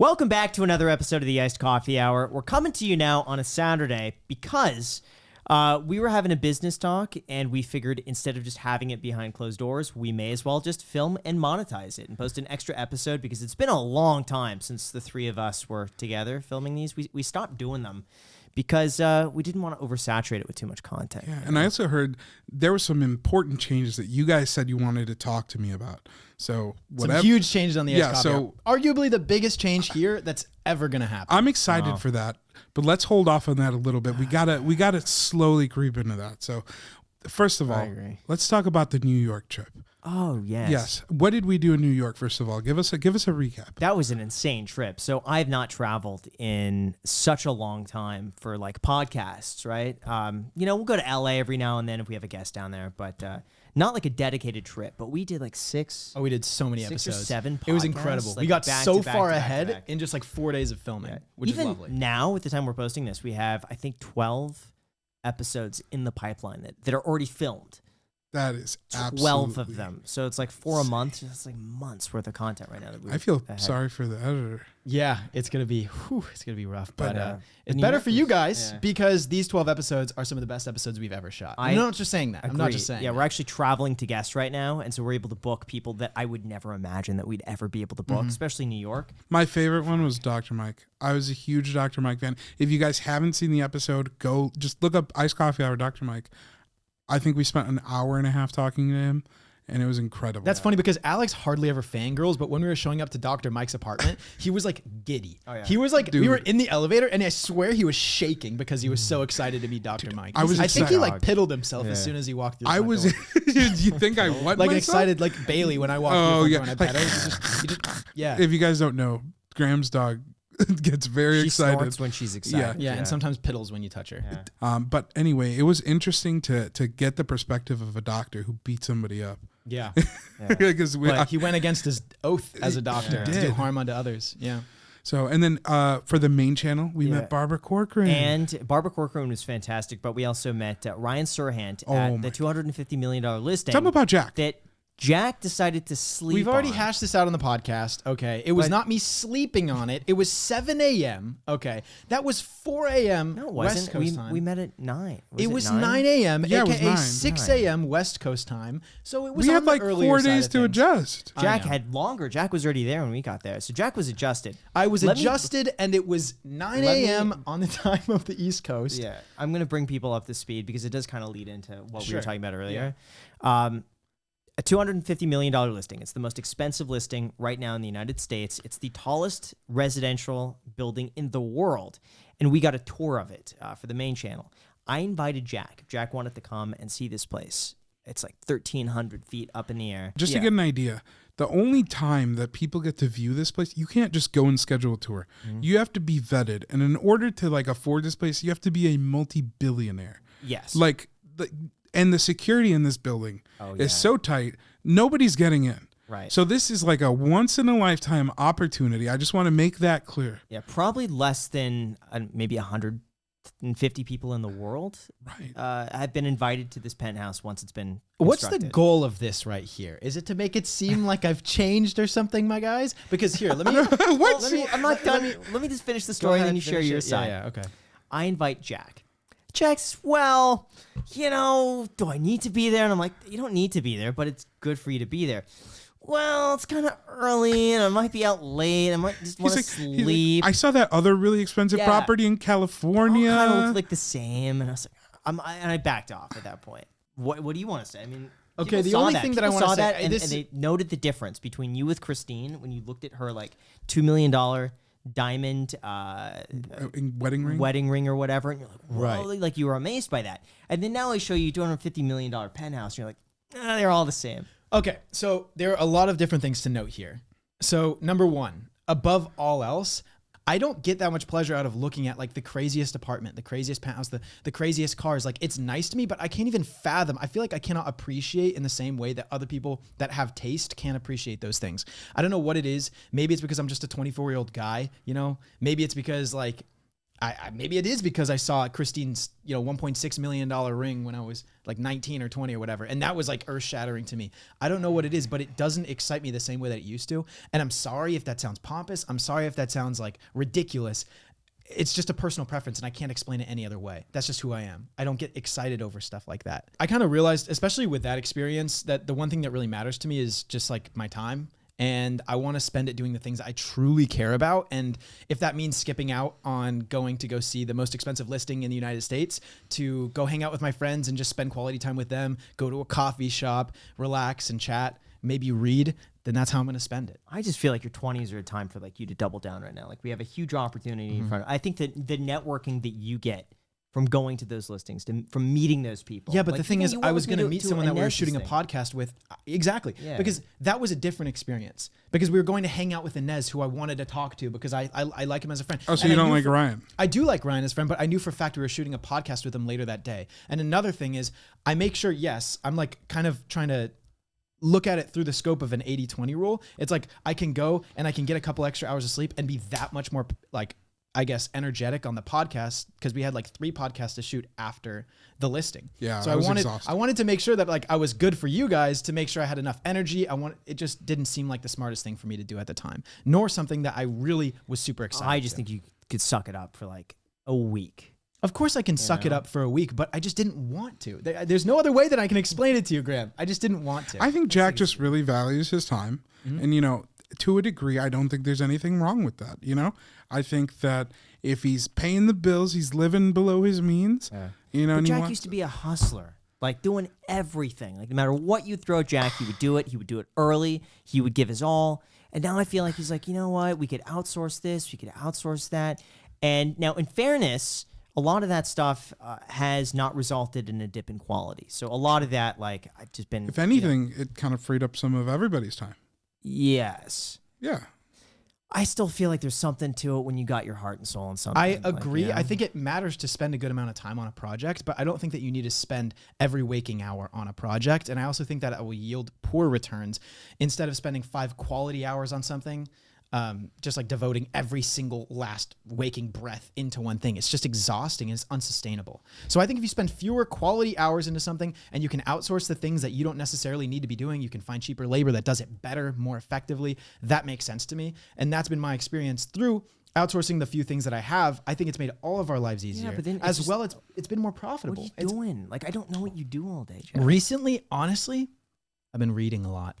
Welcome back to another episode of the Iced Coffee Hour. We're coming to you now on a Saturday because we were having a business talk and we figured instead of just having it behind closed doors, we may as well just film and monetize it and post an extra episode because it's been a long time since the three of us were together filming these. We stopped doing them because we didn't want to oversaturate it with too much content. Yeah, and I also heard there were some important changes that you guys said you wanted to talk to me about. So whatever. Some huge changes on the Iced Coffee Hour. Arguably the biggest change here that's ever going to happen. I'm excited for that, but let's hold off on that a little bit. We gotta slowly creep into that. So first of all, let's talk about the New York trip. Oh, yes. Yes. What did we do in New York, first of all? Give us a recap. That was an insane trip. So I've not traveled in such a long time for like podcasts, right? We'll go to LA every now and then if we have a guest down there, but not like a dedicated trip. But we did like six. Oh, we did so many six episodes. Or seven podcasts. It was incredible. Like we got so far back ahead in just like 4 days of filming, which Even is lovely. now, at the time we're posting this, we have, I think, 12 episodes in the pipeline that are already filmed. That is 12 of them. So it's like 4 a month. It's like months worth of content right now. That I feel sorry for the editor. Yeah, it's gonna be rough, but it's New better for you guys yeah. because these 12 episodes are some of the best episodes we've ever shot. I'm not just saying that. I'm not just saying. Yeah, we're actually traveling to guests right now, and so we're able to book people that I would never imagine that we'd ever be able to book, especially New York. My favorite one was Dr. Mike. I was a huge Dr. Mike fan. If you guys haven't seen the episode, go just look up Iced Coffee Hour Dr. Mike. I think we spent an hour and a half talking to him, and it was incredible. That's funny because Alex hardly ever fangirls, but when we were showing up to Dr. Mike's apartment, he was like giddy. Oh, yeah. He was like, we were in the elevator, and I swear he was shaking because he was so excited to meet Dr. Mike. I think he like piddled himself as soon as he walked through. Do you think I what? Like myself? excited, like Bailey when I walked through the front door and I pet her. Yeah. If you guys don't know, Graham's dog gets very excited. She snorts when she's excited. Yeah, and sometimes piddles when you touch her. Yeah. But anyway, it was interesting to get the perspective of a doctor who beat somebody up. Yeah. Because he went against his oath as a doctor to do harm unto others. Yeah. So, and then for the main channel, we met Barbara Corcoran. And Barbara Corcoran was fantastic, but we also met Ryan Serhant at the $250 million listing. Tell me about Jack. That Jack decided to sleep We've already hashed this out on the podcast. Okay. It was not me sleeping on it. It was 7 a.m. Okay. That was 4 a.m. No, it West wasn't. Coast time. We met at 9. It was 9 a.m. Yeah, it was aka 9. 6 a.m. West Coast time. So it was we on had the like earlier 4 side days of to things. adjust. Jack had longer. Jack was already there when we got there. So Jack was adjusted. I was adjusted and it was 9 a.m. on the time of the East Coast. Yeah. I'm going to bring people up to speed because it does kind of lead into what we were talking about earlier. Yeah. A $250 million listing. It's the most expensive listing right now in the United States. It's the tallest residential building in the world. And we got a tour of it for the main channel. I invited Jack. Jack wanted to come and see this place. It's like 1,300 feet up in the air. Just to get an idea, the only time that people get to view this place, you can't just go and schedule a tour. You have to be vetted. And in order to like afford this place, you have to be a multi-billionaire. Yes. And the security in this building is so tight, nobody's getting in. Right. So this is like a once-in-a-lifetime opportunity. I just want to make that clear. Yeah, probably less than maybe 150 people in the world have been invited to this penthouse once it's been What's the goal of this right here? Is it to make it seem like I've changed or something, my guys? Because here, let me... I'm not done. Let me just finish the story and then you share your side. Yeah, okay. I invite Jack. Jack's, well, do I need to be there? And I'm like, you don't need to be there, but it's good for you to be there. Well, it's kind of early, and I might be out late. I might just want to sleep. I saw that other really expensive property in California. All kind of looked like the same, and I was like, and I backed off at that point. What do you want to say? I mean, okay, the only thing that I want to say, and they noted the difference between you with Christine when you looked at her like $2 million diamond wedding ring or whatever, and you're like, whoa, like you were amazed by that. And then now I show you $250 million penthouse, and you're like, they're all the same. Okay, so there are a lot of different things to note here. So number one, above all else, I don't get that much pleasure out of looking at like the craziest apartment, the craziest penthouse, the craziest cars. Like it's nice to me, but I can't even fathom. I feel like I cannot appreciate in the same way that other people that have taste can't appreciate those things. I don't know what it is. Maybe it's because I'm just a 24-year-old guy, Maybe it's because like maybe it is because I saw Christine's, $1.6 million ring when I was like 19 or 20 or whatever. And that was like earth shattering to me. I don't know what it is, but it doesn't excite me the same way that it used to. And I'm sorry if that sounds pompous. I'm sorry if that sounds like ridiculous. It's just a personal preference and I can't explain it any other way. That's just who I am. I don't get excited over stuff like that. I kind of realized, especially with that experience, that the one thing that really matters to me is just like my time. And I want to spend it doing the things I truly care about. And if that means skipping out on going to go see the most expensive listing in the United States, to go hang out with my friends and just spend quality time with them, go to a coffee shop, relax and chat, maybe read, then that's how I'm going to spend it. I just feel like your 20s are a time for like you to double down right now. Like we have a huge opportunity in front of. I think that the networking that you get from going to those listings, from meeting those people. Yeah, but like, the thing is, I was going to meet someone that we were shooting a thing. podcast with. Exactly. Yeah. Because that was a different experience. Because we were going to hang out with Inez, who I wanted to talk to because I like him as a friend. Oh, so And you I don't knew like Ryan? I do like Ryan as a friend, but I knew for a fact we were shooting a podcast with him later that day. And another thing is, I make sure, yes, I'm like kind of trying to look at it through the scope of an 80-20 rule. It's like I can go and I can get a couple extra hours of sleep and be that much more like, I guess, energetic on the podcast because we had like 3 podcasts to shoot after the listing. Yeah, so I was I exhausted. wanted to make sure that like I was good for you guys, to make sure I had enough energy. It just didn't seem like the smartest thing for me to do at the time, nor something that I really was super excited. I just think you could suck it up for like a week. Of course I can suck it up for a week, but I just didn't want to. There's no other way that I can explain it to you, Graham. I just didn't want to. I think Jack just really values his time. And, to a degree, I don't think there's anything wrong with that. I think that if he's paying the bills, he's living below his means. But and he Jack wants used to be a hustler, like doing everything. Like no matter what you throw at Jack, he would do it. He would do it early. He would give his all. And now I feel like he's like, you know what? We could outsource this. We could outsource that. And now, in fairness, a lot of that stuff has not resulted in a dip in quality. So a lot of that, like, I've just been. If anything, it kind of freed up some of everybody's time. Yes. Yeah. I still feel like there's something to it when you got your heart and soul in something. I agree. Like, I think it matters to spend a good amount of time on a project, but I don't think that you need to spend every waking hour on a project. And I also think that it will yield poor returns instead of spending 5 quality hours on something. Just like devoting every single last waking breath into one thing. It's just exhausting and it's unsustainable. So I think if you spend fewer quality hours into something and you can outsource the things that you don't necessarily need to be doing, you can find cheaper labor that does it better, more effectively. That makes sense to me. And that's been my experience through outsourcing the few things that I have. I think it's made all of our lives easier. but then it's been more profitable. What are you doing? Like, I don't know what you do all day, Jack. Recently, honestly, I've been reading a lot.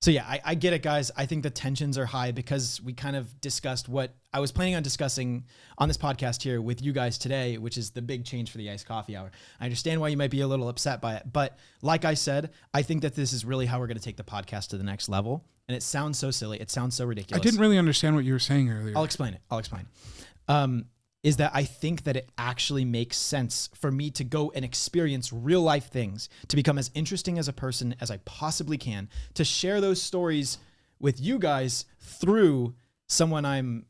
So yeah, I get it, guys. I think the tensions are high because we kind of discussed what I was planning on discussing on this podcast here with you guys today, which is the big change for the iced coffee hour. I understand why you might be a little upset by it, but like I said, I think that this is really how we're going to take the podcast to the next level. And it sounds so silly. It sounds so ridiculous. I didn't really understand what you were saying earlier. I'll explain it. Is that I think that it actually makes sense for me to go and experience real life things, to become as interesting as a person as I possibly can, to share those stories with you guys through someone I'm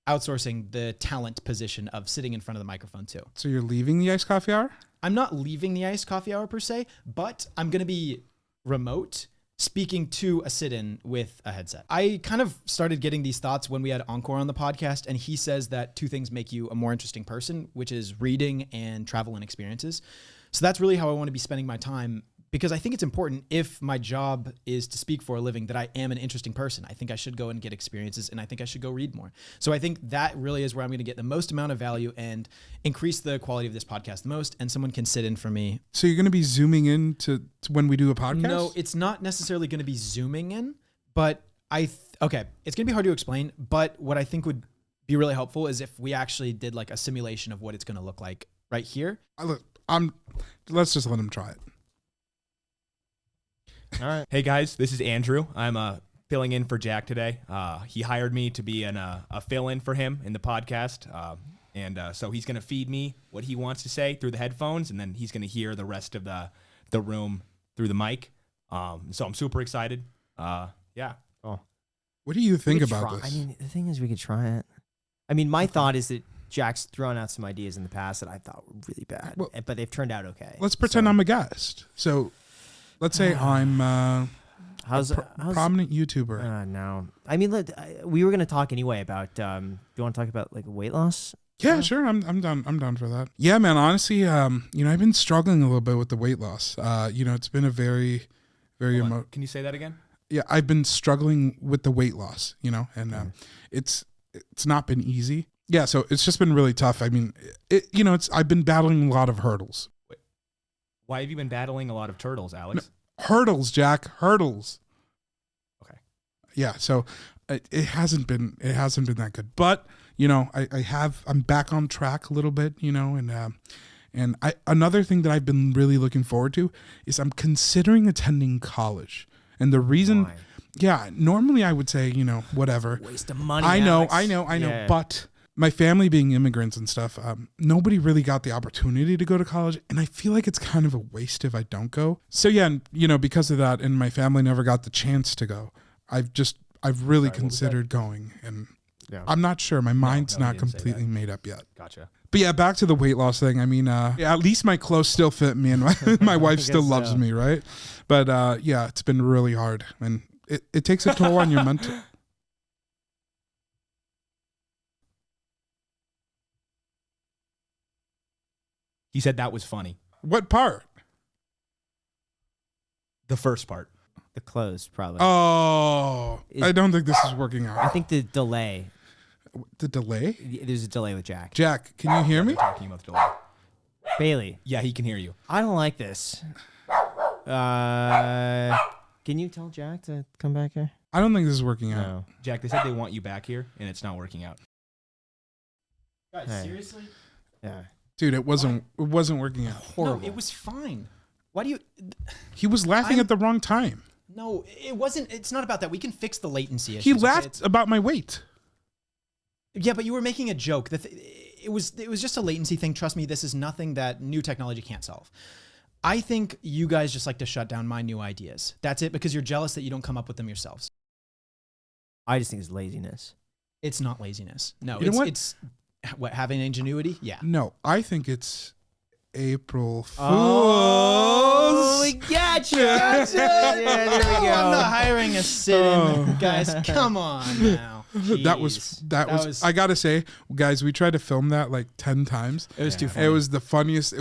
outsourcing the talent position of sitting in front of the microphone to. So you're leaving the iced coffee hour? I'm not leaving the iced coffee hour per se, but I'm going to be remote, speaking to a sit-in with a headset. I kind of started getting these thoughts when we had Encore on the podcast, and he says that 2 things make you a more interesting person, which is reading and travel and experiences. So that's really how I want to be spending my time, because I think it's important, if my job is to speak for a living, that I am an interesting person. I think I should go and get experiences, and I think I should go read more. So I think that really is where I'm going to get the most amount of value and increase the quality of this podcast the most, and someone can sit in for me. So you're going to be zooming in to when we do a podcast? No, it's not necessarily going to be zooming in, but okay, it's going to be hard to explain, but what I think would be really helpful is if we actually did like a simulation of what it's going to look like right here. Let's just let him try it. All right. Hey guys, this is Andrew. I'm filling in for Jack today. He hired me to be a fill-in for him in the podcast, and so he's going to feed me what he wants to say through the headphones, and then he's going to hear the rest of the room through the mic. So I'm super excited. Yeah. Oh. What do you think We could about try- this? I mean, the thing is, we could try it. I mean, my thought is that Jack's thrown out some ideas in the past that I thought were really bad, Well, but they've turned out okay. Let's pretend I'm a guest. So let's say I'm how's prominent YouTuber. No, I mean, we were going to talk anyway about. Do you want to talk about like weight loss Yeah, sure. I'm down. I'm down for that. Yeah, man. Honestly, I've been struggling a little bit with the weight loss. It's been a very, very Hold on. Can you say that again? Yeah, I've been struggling with the weight loss. And it's not been easy. Yeah, so it's just been really tough. I mean, I've been battling a lot of hurdles. Why have you been battling a lot of turtles, Alex? Hurdles, Jack. Hurdles. Okay. Yeah. So it hasn't been that good, but I'm back on track a little bit, and another thing that I've been really looking forward to is I'm considering attending college. And the reason, Why? yeah, normally I would say, whatever. Waste of money. I know, Alex. Yeah. but my family being immigrants and stuff, nobody really got the opportunity to go to college, and I feel like it's kind of a waste if I don't go. So yeah, because of that, and my family never got the chance to go. I've really considered going, and I'm not sure. My mind's not completely made up yet. Gotcha. But yeah, back to the weight loss thing. I mean, at least my clothes still fit me, and my wife still loves so. me, right? But yeah, it's been really hard, and it takes a toll on your mental. He said that was funny. What part? The first part. The clothes, probably. Oh, I don't think this is working out. I think the delay. The delay? There's a delay with Jack. Jack, can you hear me? We're talking about the delay. Bailey, Yeah, he can hear you. I don't like this. Can you tell Jack to come back here? I don't think this is working out. No. Jack, they said they want you back here, and it's not working out. Guys, Hey. seriously? Yeah. Dude, it wasn't working out. Horrible. No, it was fine. Why do you? He was laughing at the wrong time. No, it wasn't. It's not about that. We can fix the latency issues. He okay? laughed about my weight. Yeah, but you were making a joke. It was just a latency thing. Trust me, this is nothing that new technology can't solve. I think you guys just like to shut down my new ideas. That's it, because you're jealous that you don't come up with them yourselves. I just think it's laziness. It's not laziness. No, You know what? it's what, having ingenuity. Yeah. No, I think it's April Fools. Oh, we gotcha. Yeah, there we go. I'm not hiring a sit-in, guys. Come on now. That was Jeez. I gotta say, guys, we tried to film that like 10 times. It was too funny. It was the funniest.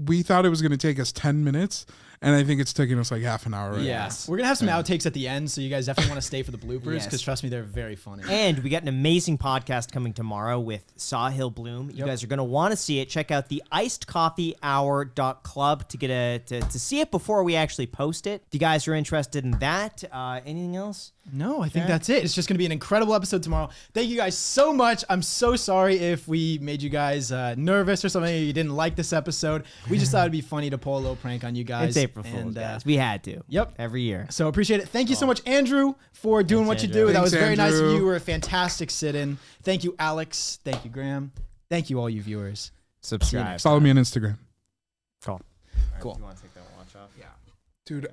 We thought it was gonna take us 10 minutes, and I think it's taking us like half an hour. Right Yes. We're going to have some outtakes at the end, so you guys definitely want to stay for the bloopers, because Yes. trust me, they're very funny. And we got an amazing podcast coming tomorrow with Sawhill Bloom. You guys are going to want to see it. Check out the icedcoffeehour.club to get to see it before we actually post it. If you guys are interested in that, anything else? No, I think that's it. It's just going to be an incredible episode tomorrow. Thank you guys so much. I'm so sorry if we made you guys nervous or something. You didn't like this episode. We just thought it'd be funny to pull a little prank on you guys. It's April Fool's, guys. We had to. Yep. Every year. So appreciate it. Thank you so much, Andrew, for doing what you Andrew. do. That was Thanks, very nice of Andrew. you. You were a fantastic sit-in. Thank you, Alex. Thank you, Graham. Thank you, all you viewers. Subscribe. Follow me on Instagram, Cool. Cool. Do you want to take that watch off? Yeah. dude.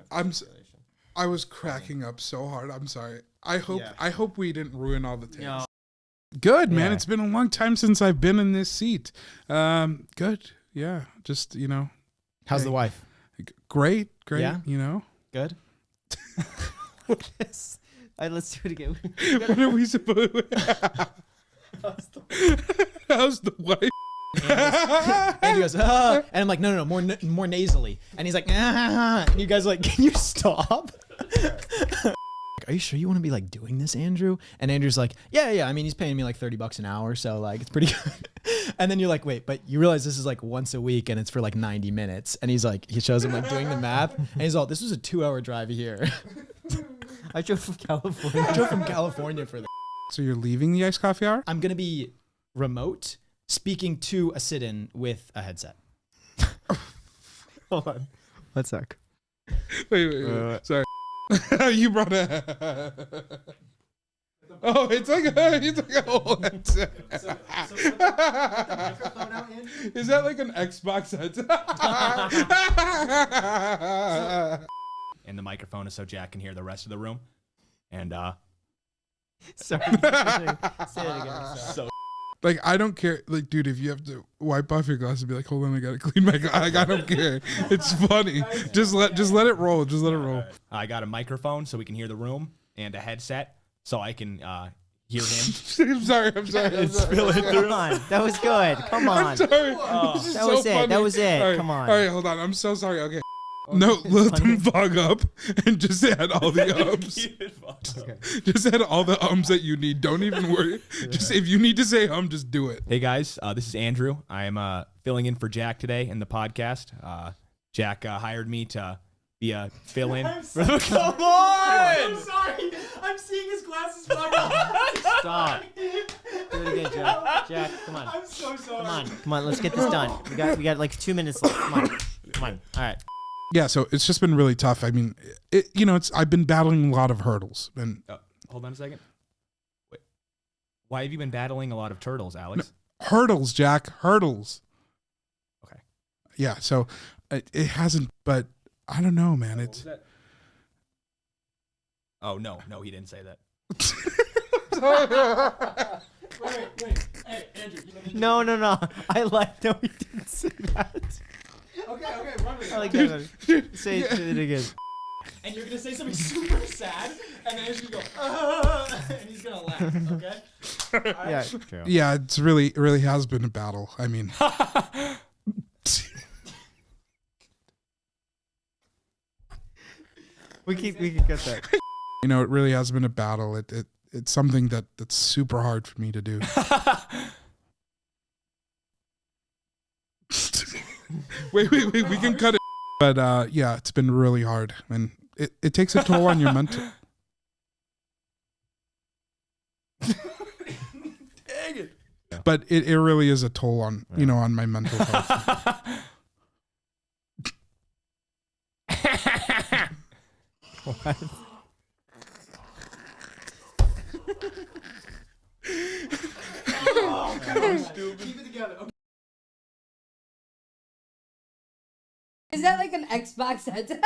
I was cracking up so hard. I'm sorry. I hope we didn't ruin all the takes. No. Good, man. Yeah. It's been a long time since I've been in this seat. Good. Yeah. Just How's the wife? great. Yeah? Good? Let's do it again. What are we supposed to How's the wife? And he goes, and I'm like, no, more nasally. And he's like, and you guys are like, can you stop? Are you sure you want to be like doing this, Andrew? And Andrew's like, yeah. I mean, he's paying me like $30 an hour, so like it's pretty good. And then you're like, wait, but you realize this is like once a week and it's for like 90 minutes. And he's like, he shows him like doing the math, and he's all, this was a 2-hour drive here. I drove from California. I drove from California for this. So you're leaving the iced coffee hour? I'm gonna be remote, speaking to a sit-in with a headset. Hold on. One sec. Wait. Sorry. You brought a. Oh, it's like a whole headset. Is that like an Xbox headset? And the microphone is so Jack can hear the rest of the room. And Sorry. Say it again. so Like, I don't care. Like, dude, if you have to wipe off your glass and be like, hold on, I gotta clean my glass. Like, I don't care. It's funny. Just let it roll. Just let it roll. I got a microphone so we can hear the room, and a headset so I can hear him. I'm sorry. Spill it Come through. on. That was good. Come on. I'm sorry. This is That so was it. funny. That was it. All right, Come on. All right, hold on. I'm so sorry. Okay. No, let them fog up and just add all the ums. Just add all the ums that you need. Don't even worry. Just if you need to say just do it. Hey guys, this is Andrew. I am filling in for Jack today in the podcast. Jack hired me to be a fill-in. Come on! I'm sorry. I'm seeing his glasses fog up. Stop. Do it again, Jack. Jack, come on. I'm so sorry. Come on. Let's get this done. We got like 2 minutes left. Come on. All right. Yeah, so it's just been really tough. I mean, I've been battling a lot of hurdles, and Hold on a second. Wait. Why have you been battling a lot of turtles, Alex? hurdles, Jack, hurdles. Okay. Yeah, so it hasn't, but I don't know, man. What was that? Oh no, he didn't say that. Wait. Hey, Andrew. No. I like. No, he didn't say that. Okay, run with it. I like that. Say it again. And you're gonna say something super sad, and then he's gonna go, and he's gonna laugh. Okay. Yeah. True. Yeah, it really has been a battle. I mean, We can get that. it really has been a battle. It's something that's super hard for me to do. wait, we can cut it. But yeah, it's been really hard, and it takes a toll on your mental. Dang it. But it really is a toll on on my mental health. What? Oh, come on. Keep it together. Okay. Is that like an Xbox headset?